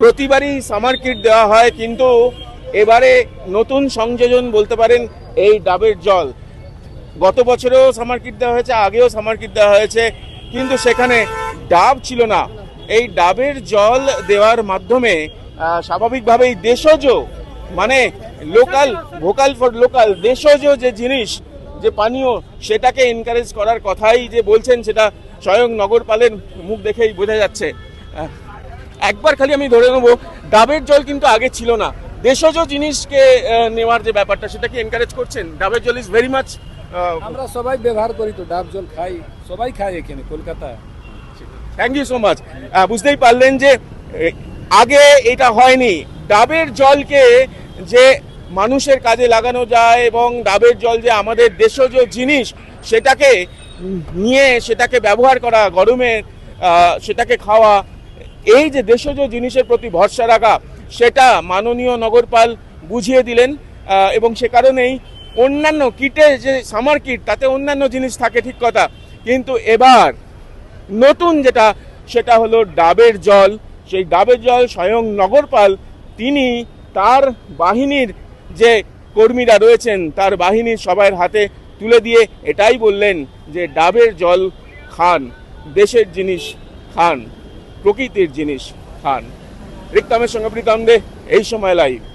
প্রতিবারই summer kit দেওয়া হয়, কিন্তু এবারে নতুন সংযোজন বলতে পারেন এই ডাবের জল। গত বছরেও সামার কিট দেওয়া হয়েছে, আগেও সামার কিট দেওয়া হয়েছে, কিন্তু সেখানে ডাব ছিল না। এই ডাবের জল দেওয়ার মাধ্যমে স্বাভাবিকভাবেই দেশজ, মানে লোকাল, ভোকাল ফর লোকাল, দেশজ যে জিনিস, যে পানীয়, সেটাকে এনকারেজ করার কথাই যে বলছেন, সেটা স্বয়ং নগরপালের মুখ দেখেই বোঝা যাচ্ছে। একবার খালি আমি ধরে নেবো, ডাবের জল কিন্তু আগে ছিল না। দেশজ জিনিসকে নেওয়ার যে ব্যাপারটা, সেটা কি এনকারেজ করছেন? ডাবের জল ইজ ভেরি মাচ, আমরা সবাই ব্যবহার করি, তো ডাব জল খাই, সবাই খায় এখানে কলকাতায়। Thank you so much. বুঝতেই পারলেন যে আগে এটা হয়নি। ডাবের জলকে যে মানুষের কাজে লাগানো যায় এবং ডাবের জল যে আমাদের দেশজ জিনিস, সেটাকে নিয়ে সেটাকে ব্যবহার করা, গরমে সেটাকে খাওয়া, এই যে দেশজ জিনিসের প্রতি ভরসা রাখা, সেটা মাননীয় নগরপাল বুঝিয়ে দিলেন। এবং সে কারণেই অন্যান্য কিটে, যে সামার কিট, তাতে অন্যান্য জিনিস থাকে ঠিক কথা, কিন্তু এবার নতুন যেটা, সেটা হলো ডাবের জল। সেই ডাবের জল স্বয়ং নগরপাল তিনি তার বাহিনীর যে কর্মীরা রয়েছেন, তার বাহিনীর সবার হাতে তুলে দিয়ে এটাই বললেন যে ডাবের জল খান, দেশের জিনিস খান, প্রকৃতির জিনিস খান। রিক্তামের সঙ্গে প্রীতম দে, এই সময় লাইভ।